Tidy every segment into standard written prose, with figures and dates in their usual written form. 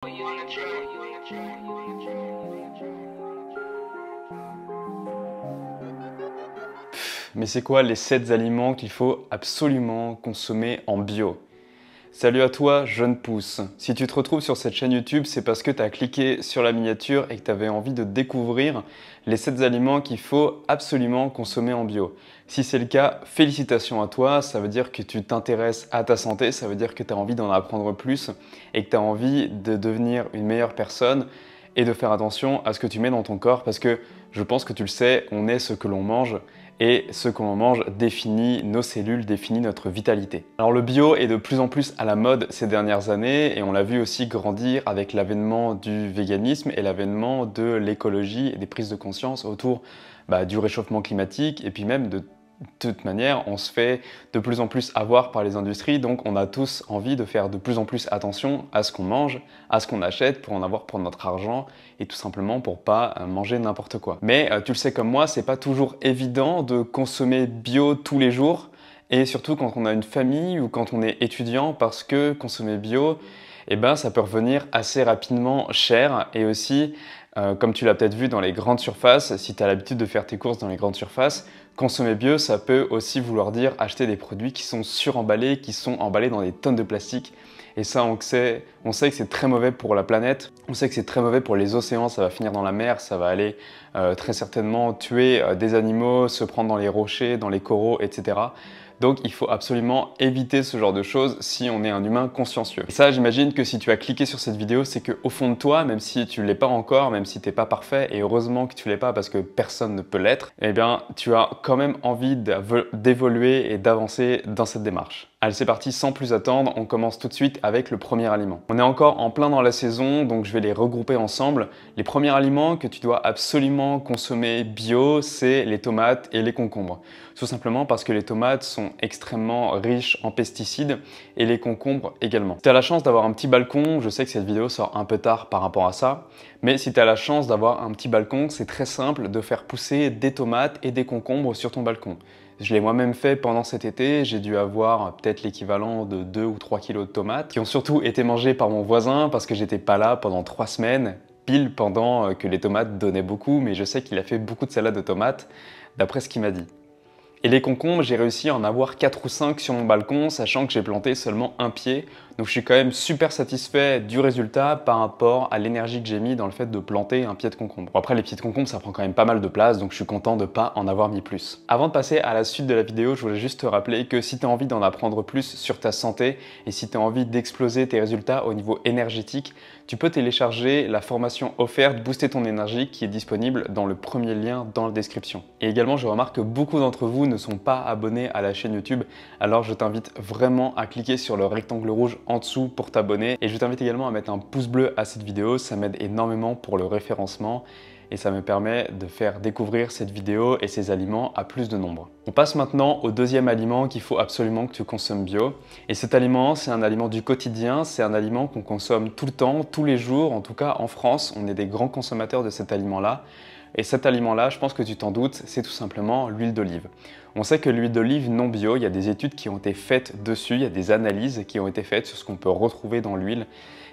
Mais c'est quoi les 7 aliments qu'il faut absolument consommer en bio? Salut à toi, jeune pousse. Si tu te retrouves sur cette chaîne YouTube, c'est parce que tu as cliqué sur la miniature et que tu avais envie de découvrir les 7 aliments qu'il faut absolument consommer en bio. Si c'est le cas, félicitations à toi, ça veut dire que tu t'intéresses à ta santé, ça veut dire que tu as envie d'en apprendre plus et que tu as envie de devenir une meilleure personne et de faire attention à ce que tu mets dans ton corps parce que je pense que tu le sais, on est ce que l'on mange et ce que l'on mange définit nos cellules, définit notre vitalité. Alors le bio est de plus en plus à la mode ces dernières années et on l'a vu aussi grandir avec l'avènement du véganisme et l'avènement de l'écologie et des prises de conscience autour du réchauffement climatique et puis même de toute manière, on se fait de plus en plus avoir par les industries, donc on a tous envie de faire de plus en plus attention à ce qu'on mange, à ce qu'on achète pour en avoir pour notre argent et tout simplement pour pas manger n'importe quoi. Mais tu le sais comme moi, c'est pas toujours évident de consommer bio tous les jours et surtout quand on a une famille ou quand on est étudiant parce que consommer bio, ça peut revenir assez rapidement cher et aussi comme tu l'as peut-être vu dans les grandes surfaces, si tu as l'habitude de faire tes courses dans les grandes surfaces, consommer bio, ça peut aussi vouloir dire acheter des produits qui sont suremballés, qui sont emballés dans des tonnes de plastique. Et ça, on sait que c'est très mauvais pour la planète, on sait que c'est très mauvais pour les océans, ça va finir dans la mer, ça va aller très certainement tuer des animaux, se prendre dans les rochers, dans les coraux, etc. Donc il faut absolument éviter ce genre de choses si on est un humain consciencieux. Et ça, j'imagine que si tu as cliqué sur cette vidéo, c'est qu'au fond de toi, même si tu ne l'es pas encore, même si tu n'es pas parfait, et heureusement que tu ne l'es pas parce que personne ne peut l'être, tu as quand même envie d'évoluer et d'avancer dans cette démarche. Allez, c'est parti, sans plus attendre, on commence tout de suite avec le premier aliment. On est encore en plein dans la saison, donc je vais les regrouper ensemble. Les premiers aliments que tu dois absolument consommer bio, c'est les tomates et les concombres. Tout simplement parce que les tomates sont extrêmement riches en pesticides et les concombres également. Si tu as la chance d'avoir un petit balcon, je sais que cette vidéo sort un peu tard par rapport à ça, mais si tu as la chance d'avoir un petit balcon, c'est très simple de faire pousser des tomates et des concombres sur ton balcon. Je l'ai moi-même fait pendant cet été, j'ai dû avoir peut-être l'équivalent de 2 ou 3 kilos de tomates qui ont surtout été mangées par mon voisin parce que j'étais pas là pendant 3 semaines, pile pendant que les tomates donnaient beaucoup, mais je sais qu'il a fait beaucoup de salade de tomates d'après ce qu'il m'a dit. Et les concombres, j'ai réussi à en avoir 4 ou 5 sur mon balcon, sachant que j'ai planté seulement un pied. Donc je suis quand même super satisfait du résultat par rapport à l'énergie que j'ai mis dans le fait de planter un pied de concombre. Bon, après, les pieds de concombre, ça prend quand même pas mal de place, donc je suis content de ne pas en avoir mis plus. Avant de passer à la suite de la vidéo, je voulais juste te rappeler que si tu as envie d'en apprendre plus sur ta santé et si tu as envie d'exploser tes résultats au niveau énergétique, tu peux télécharger la formation offerte Booster ton énergie qui est disponible dans le premier lien dans la description. Et également, je remarque que beaucoup d'entre vous ne sont pas abonnés à la chaîne YouTube, alors je t'invite vraiment à cliquer sur le rectangle rouge en dessous pour t'abonner et je t'invite également à mettre un pouce bleu à cette vidéo, ça m'aide énormément pour le référencement et ça me permet de faire découvrir cette vidéo et ces aliments à plus de nombre. On passe maintenant au deuxième aliment qu'il faut absolument que tu consommes bio. Et cet aliment, c'est un aliment du quotidien, c'est un aliment qu'on consomme tout le temps, tous les jours. En tout cas, en France, on est des grands consommateurs de cet aliment-là. Et cet aliment-là, je pense que tu t'en doutes, c'est tout simplement l'huile d'olive. On sait que l'huile d'olive non bio, il y a des études qui ont été faites dessus, il y a des analyses qui ont été faites sur ce qu'on peut retrouver dans l'huile.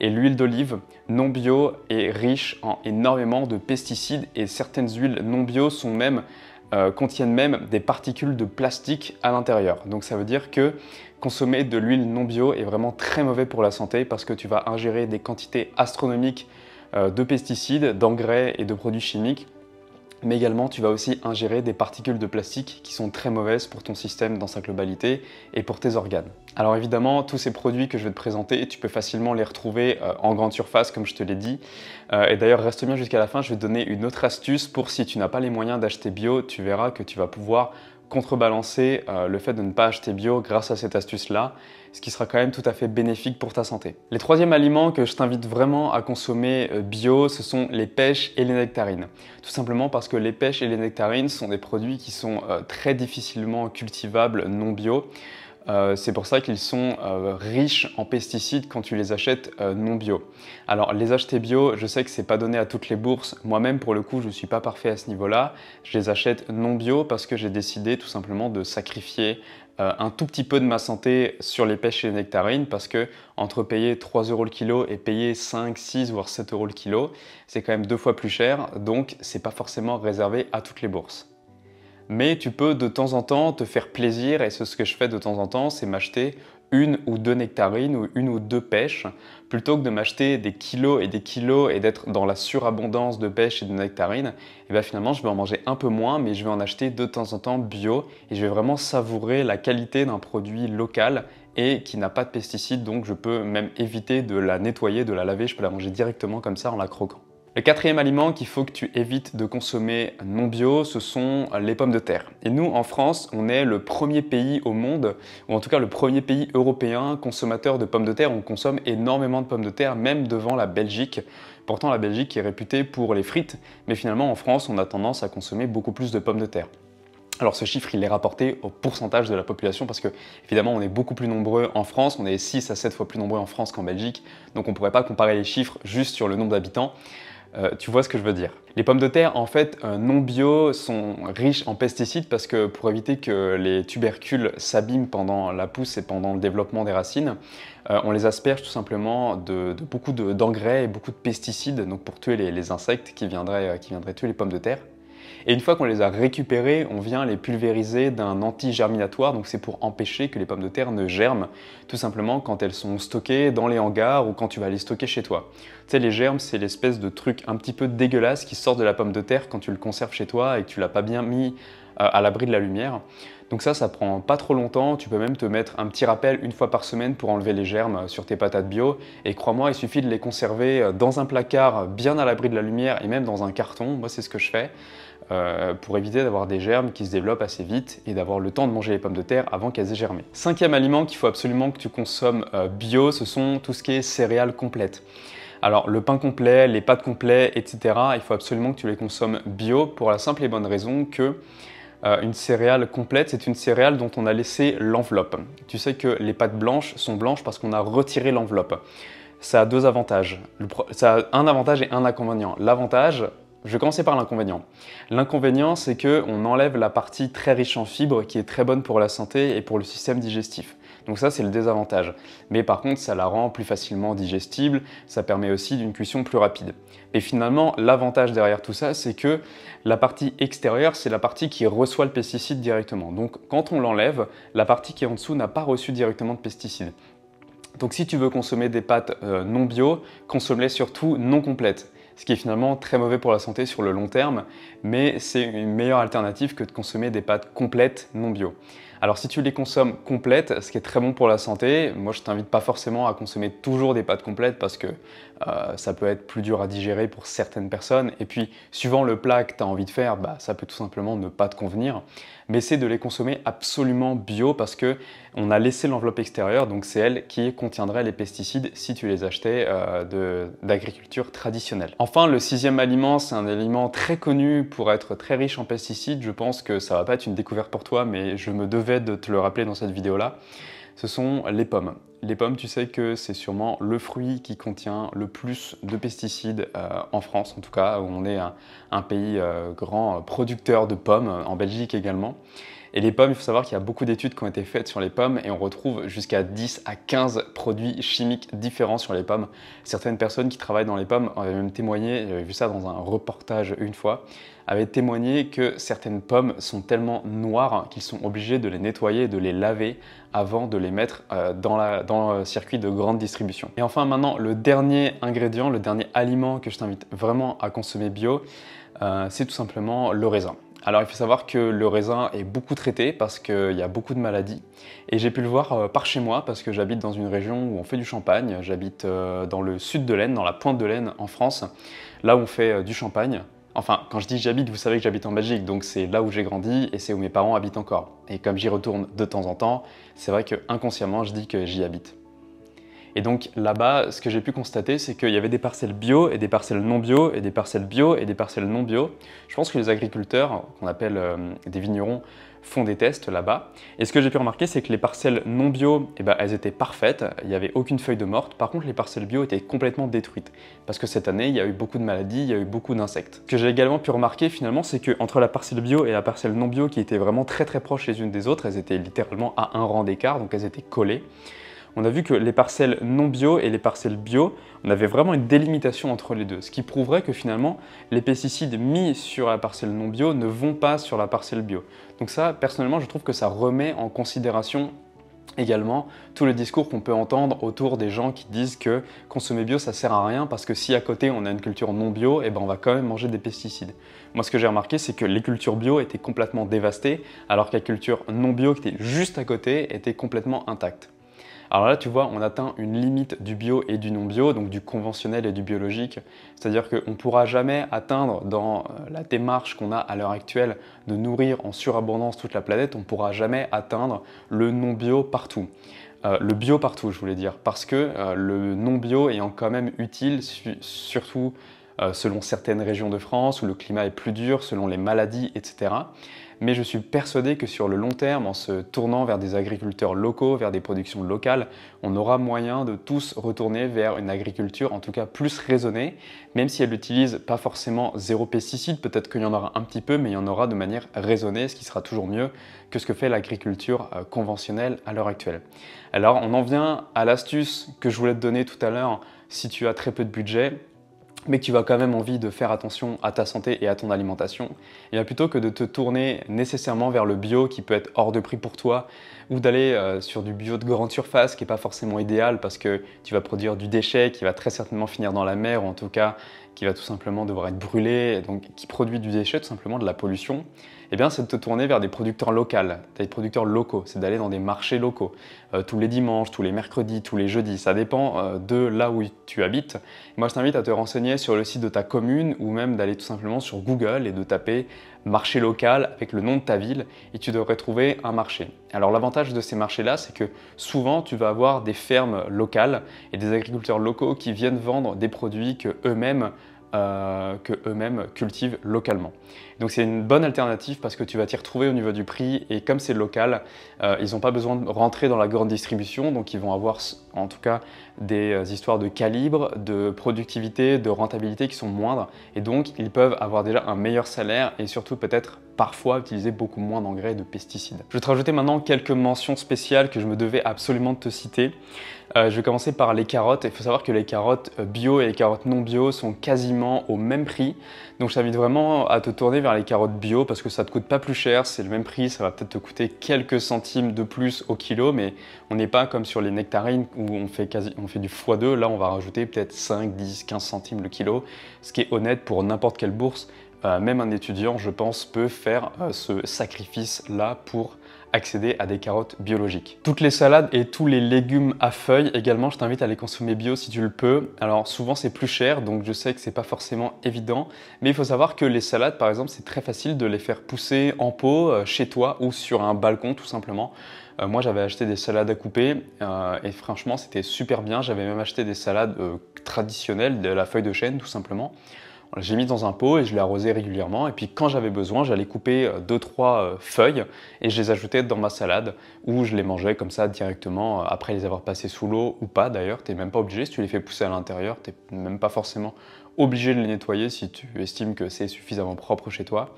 Et l'huile d'olive non bio est riche en énormément de pesticides et certaines huiles non bio sont même, contiennent même des particules de plastique à l'intérieur. Donc ça veut dire que consommer de l'huile non bio est vraiment très mauvais pour la santé parce que tu vas ingérer des quantités astronomiques de pesticides, d'engrais et de produits chimiques. Mais également, tu vas aussi ingérer des particules de plastique qui sont très mauvaises pour ton système dans sa globalité et pour tes organes. Alors évidemment, tous ces produits que je vais te présenter, tu peux facilement les retrouver en grande surface, comme je te l'ai dit. Et d'ailleurs, reste bien jusqu'à la fin, je vais te donner une autre astuce pour si tu n'as pas les moyens d'acheter bio, tu verras que tu vas pouvoir contrebalancer le fait de ne pas acheter bio grâce à cette astuce-là, ce qui sera quand même tout à fait bénéfique pour ta santé. Les troisièmes aliments que je t'invite vraiment à consommer bio, ce sont les pêches et les nectarines. Tout simplement parce que les pêches et les nectarines sont des produits qui sont très difficilement cultivables non bio. C'est pour ça qu'ils sont riches en pesticides quand tu les achètes non bio. Alors les acheter bio, je sais que c'est pas donné à toutes les bourses. Moi-même pour le coup, je suis pas parfait à ce niveau-là. Je les achète non bio parce que j'ai décidé tout simplement de sacrifier un tout petit peu de ma santé sur les pêches et les nectarines, parce que entre payer 3 € le kilo et payer 5, 6 voire 7 € le kilo, c'est quand même 2 fois plus cher, donc c'est pas forcément réservé à toutes les bourses. Mais tu peux de temps en temps te faire plaisir, et c'est ce que je fais de temps en temps, c'est m'acheter une ou deux nectarines ou une ou deux pêches, plutôt que de m'acheter des kilos et d'être dans la surabondance de pêches et de nectarines. Et bien finalement je vais en manger un peu moins, mais je vais en acheter de temps en temps bio, et je vais vraiment savourer la qualité d'un produit local et qui n'a pas de pesticides, donc je peux même éviter de la nettoyer, de la laver, je peux la manger directement comme ça en la croquant. Le quatrième aliment qu'il faut que tu évites de consommer non bio, ce sont les pommes de terre. Et nous, en France, on est le premier pays au monde, ou en tout cas le premier pays européen consommateur de pommes de terre. On consomme énormément de pommes de terre, même devant la Belgique. Pourtant, la Belgique est réputée pour les frites, mais finalement, en France, on a tendance à consommer beaucoup plus de pommes de terre. Alors ce chiffre, il est rapporté au pourcentage de la population parce que, évidemment, on est beaucoup plus nombreux en France, on est 6 à 7 fois plus nombreux en France qu'en Belgique, donc on ne pourrait pas comparer les chiffres juste sur le nombre d'habitants. Tu vois ce que je veux dire. Les pommes de terre, en fait, non bio, sont riches en pesticides parce que pour éviter que les tubercules s'abîment pendant la pousse et pendant le développement des racines, on les asperge tout simplement de beaucoup d'engrais et beaucoup de pesticides, donc pour tuer les insectes qui viendraient tuer les pommes de terre. Et une fois qu'on les a récupérés, on vient les pulvériser d'un anti-germinatoire, donc c'est pour empêcher que les pommes de terre ne germent, tout simplement quand elles sont stockées dans les hangars ou quand tu vas les stocker chez toi. Tu sais, les germes, c'est l'espèce de truc un petit peu dégueulasse qui sort de la pomme de terre quand tu le conserves chez toi et que tu l'as pas bien mis à l'abri de la lumière. Donc ça prend pas trop longtemps, tu peux même te mettre un petit rappel une fois par semaine pour enlever les germes sur tes patates bio. Et crois-moi, il suffit de les conserver dans un placard bien à l'abri de la lumière et même dans un carton, moi c'est ce que je fais, pour éviter d'avoir des germes qui se développent assez vite et d'avoir le temps de manger les pommes de terre avant qu'elles aient germé. Cinquième aliment qu'il faut absolument que tu consommes bio, ce sont tout ce qui est céréales complètes. Alors le pain complet, les pâtes complètes, etc., il faut absolument que tu les consommes bio pour la simple et bonne raison que une céréale complète, c'est une céréale dont on a laissé l'enveloppe. Tu sais que les pâtes blanches sont blanches parce qu'on a retiré l'enveloppe. Ça a deux avantages. Ça a un avantage et un inconvénient. L'avantage, je vais commencer par l'inconvénient. L'inconvénient, c'est qu'on enlève la partie très riche en fibres qui est très bonne pour la santé et pour le système digestif. Donc ça, c'est le désavantage. Mais par contre, ça la rend plus facilement digestible, ça permet aussi d'une cuisson plus rapide. Et finalement, l'avantage derrière tout ça, c'est que la partie extérieure, c'est la partie qui reçoit le pesticide directement. Donc quand on l'enlève, la partie qui est en dessous n'a pas reçu directement de pesticide. Donc si tu veux consommer des pâtes non bio, consomme-les surtout non complètes. Ce qui est finalement très mauvais pour la santé sur le long terme, mais c'est une meilleure alternative que de consommer des pâtes complètes non bio. Alors si tu les consommes complètes, ce qui est très bon pour la santé, moi je t'invite pas forcément à consommer toujours des pâtes complètes parce que ça peut être plus dur à digérer pour certaines personnes, et puis suivant le plat que tu as envie de faire, ça peut tout simplement ne pas te convenir. Mais essaie de les consommer absolument bio parce que on a laissé l'enveloppe extérieure, donc c'est elle qui contiendrait les pesticides si tu les achetais d'agriculture traditionnelle. Enfin, le sixième aliment, c'est un aliment très connu pour être très riche en pesticides. Je pense que ça va pas être une découverte pour toi, mais je me devais de te le rappeler dans cette vidéo-là. Ce sont les pommes. Les pommes, tu sais que c'est sûrement le fruit qui contient le plus de pesticides en France, en tout cas, où on est un pays grand producteur de pommes, en Belgique également. Et les pommes, il faut savoir qu'il y a beaucoup d'études qui ont été faites sur les pommes et on retrouve jusqu'à 10 à 15 produits chimiques différents sur les pommes. Certaines personnes qui travaillent dans les pommes avaient même témoigné, j'avais vu ça dans un reportage une fois, avaient témoigné que certaines pommes sont tellement noires qu'ils sont obligés de les nettoyer et de les laver avant de les mettre dans le circuit de grande distribution. Et enfin maintenant, le dernier ingrédient, le dernier aliment que je t'invite vraiment à consommer bio, c'est tout simplement le raisin. Alors il faut savoir que le raisin est beaucoup traité parce qu'il y a beaucoup de maladies, et j'ai pu le voir par chez moi parce que j'habite dans une région où on fait du champagne. J'habite dans le sud de l'Aisne, dans la pointe de l'Aisne en France, là où on fait du champagne. Enfin, quand je dis j'habite, vous savez que j'habite en Belgique, donc c'est là où j'ai grandi et c'est où mes parents habitent encore. Et comme j'y retourne de temps en temps, c'est vrai que inconsciemment je dis que j'y habite. Et donc là-bas, ce que j'ai pu constater, c'est qu'il y avait des parcelles bio et des parcelles non bio et des parcelles bio et des parcelles non bio. Je pense que les agriculteurs, qu'on appelle des vignerons, font des tests là-bas. Et ce que j'ai pu remarquer, c'est que les parcelles non bio, eh ben, elles étaient parfaites, il n'y avait aucune feuille de morte. Par contre, les parcelles bio étaient complètement détruites. Parce que cette année, il y a eu beaucoup de maladies, il y a eu beaucoup d'insectes. Ce que j'ai également pu remarquer finalement, c'est qu'entre la parcelle bio et la parcelle non bio, qui étaient vraiment très proches les unes des autres, elles étaient littéralement à un rang d'écart, donc elles étaient collées. On a vu que les parcelles non bio et les parcelles bio, on avait vraiment une délimitation entre les deux, ce qui prouverait que finalement, les pesticides mis sur la parcelle non bio ne vont pas sur la parcelle bio. Donc ça, personnellement, je trouve que ça remet en considération également tout le discours qu'on peut entendre autour des gens qui disent que consommer bio ça sert à rien parce que si à côté on a une culture non bio, eh ben on va quand même manger des pesticides. Moi ce que j'ai remarqué c'est que les cultures bio étaient complètement dévastées alors que la culture non bio qui était juste à côté était complètement intacte. Alors là, tu vois, on atteint une limite du bio et du non-bio, donc du conventionnel et du biologique. C'est-à-dire qu'on ne pourra jamais atteindre dans la démarche qu'on a à l'heure actuelle de nourrir en surabondance toute la planète, on ne pourra jamais atteindre le non-bio partout. Le bio partout, je voulais dire, parce que le non-bio ayant quand même utile, surtout selon certaines régions de France où le climat est plus dur, selon les maladies, etc. Mais je suis persuadé que sur le long terme, en se tournant vers des agriculteurs locaux, vers des productions locales, on aura moyen de tous retourner vers une agriculture en tout cas plus raisonnée, même si elle n'utilise pas forcément zéro pesticide, peut-être qu'il y en aura un petit peu, mais il y en aura de manière raisonnée, ce qui sera toujours mieux que ce que fait l'agriculture conventionnelle à l'heure actuelle. Alors on en vient à l'astuce que je voulais te donner tout à l'heure si tu as très peu de budget, mais que tu as quand même envie de faire attention à ta santé et à ton alimentation, et bien plutôt que de te tourner nécessairement vers le bio qui peut être hors de prix pour toi, ou d'aller sur du bio de grande surface qui n'est pas forcément idéal parce que tu vas produire du déchet qui va très certainement finir dans la mer, ou en tout cas qui va tout simplement devoir être brûlé, donc qui produit du déchet, tout simplement de la pollution, eh bien c'est de te tourner vers des producteurs locaux, des producteurs locaux, c'est d'aller dans des marchés locaux, tous les dimanches, tous les mercredis, tous les jeudis, ça dépend de là où tu habites. Moi je t'invite à te renseigner sur le site de ta commune ou même d'aller tout simplement sur Google et de taper marché local avec le nom de ta ville et tu devrais trouver un marché. Alors l'avantage de ces marchés-là, c'est que souvent tu vas avoir des fermes locales et des agriculteurs locaux qui viennent vendre des produits que eux-mêmes cultivent localement. Donc c'est une bonne alternative parce que tu vas t'y retrouver au niveau du prix et comme c'est local, ils n'ont pas besoin de rentrer dans la grande distribution, donc ils vont avoir en tout cas des histoires de calibre, de productivité, de rentabilité qui sont moindres et donc ils peuvent avoir déjà un meilleur salaire et surtout peut-être parfois utiliser beaucoup moins d'engrais et de pesticides. Je vais te rajouter maintenant quelques mentions spéciales que je me devais absolument de te citer. Je vais commencer par les carottes. Il faut savoir que les carottes bio et les carottes non bio sont quasiment au même prix. Donc je t'invite vraiment à te tourner vers les carottes bio parce que ça ne te coûte pas plus cher, c'est le même prix, ça va peut-être te coûter quelques centimes de plus au kilo, mais on n'est pas comme sur les nectarines où on fait du x2, là on va rajouter peut-être 5, 10, 15 centimes le kilo, ce qui est honnête pour n'importe quelle bourse. Même un étudiant, je pense, peut faire ce sacrifice-là pour accéder à des carottes biologiques. Toutes les salades et tous les légumes à feuilles également, je t'invite à les consommer bio si tu le peux. Alors souvent c'est plus cher, donc je sais que c'est pas forcément évident, mais il faut savoir que les salades par exemple, c'est très facile de les faire pousser en pot chez toi ou sur un balcon tout simplement. Moi j'avais acheté des salades à couper et franchement c'était super bien. J'avais même acheté des salades traditionnelles, de la feuille de chêne tout simplement. J'ai mis dans un pot et je l'ai arrosé régulièrement et puis quand j'avais besoin, j'allais couper 2-3 feuilles et je les ajoutais dans ma salade ou je les mangeais comme ça directement après les avoir passées sous l'eau ou pas d'ailleurs. Tu n'es même pas obligé, si tu les fais pousser à l'intérieur, tu n'es même pas forcément obligé de les nettoyer si tu estimes que c'est suffisamment propre chez toi.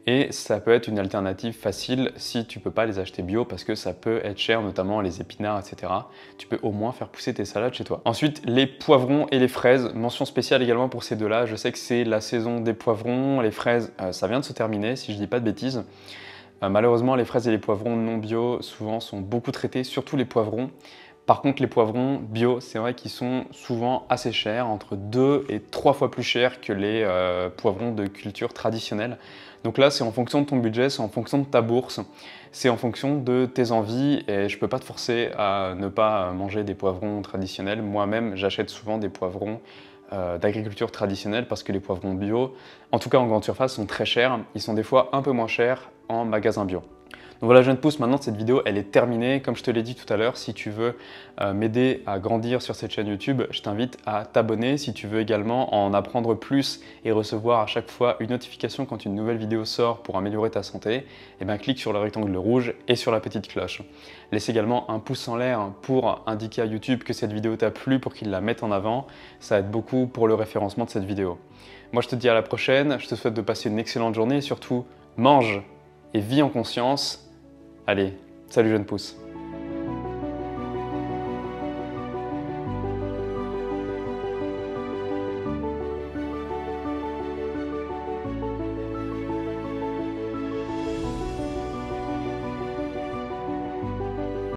Et ça peut être une alternative facile si tu ne peux pas les acheter bio parce que ça peut être cher, notamment les épinards, etc. Tu peux au moins faire pousser tes salades chez toi. Ensuite, les poivrons et les fraises. Mention spéciale également pour ces deux-là. Je sais que c'est la saison des poivrons. Les fraises, ça vient de se terminer, si je ne dis pas de bêtises. Malheureusement, les fraises et les poivrons non bio souvent sont beaucoup traités, surtout les poivrons. Par contre, les poivrons bio, c'est vrai qu'ils sont souvent assez chers, entre 2 et 3 fois plus chers que les poivrons de culture traditionnelle. Donc là, c'est en fonction de ton budget, c'est en fonction de ta bourse, c'est en fonction de tes envies et je ne peux pas te forcer à ne pas manger des poivrons traditionnels. Moi-même, j'achète souvent des poivrons d'agriculture traditionnelle parce que les poivrons bio, en tout cas en grande surface, sont très chers. Ils sont des fois un peu moins chers en magasin bio. Donc voilà, jeune pouce, maintenant cette vidéo elle est terminée. Comme je te l'ai dit tout à l'heure, si tu veux m'aider à grandir sur cette chaîne YouTube, je t'invite à t'abonner. Si tu veux également en apprendre plus et recevoir à chaque fois une notification quand une nouvelle vidéo sort pour améliorer ta santé, eh bien, clique sur le rectangle rouge et sur la petite cloche. Laisse également un pouce en l'air pour indiquer à YouTube que cette vidéo t'a plu pour qu'il la mette en avant. Ça aide beaucoup pour le référencement de cette vidéo. Moi je te dis à la prochaine, je te souhaite de passer une excellente journée et surtout mange et vis en conscience. Allez, salut jeune pouce.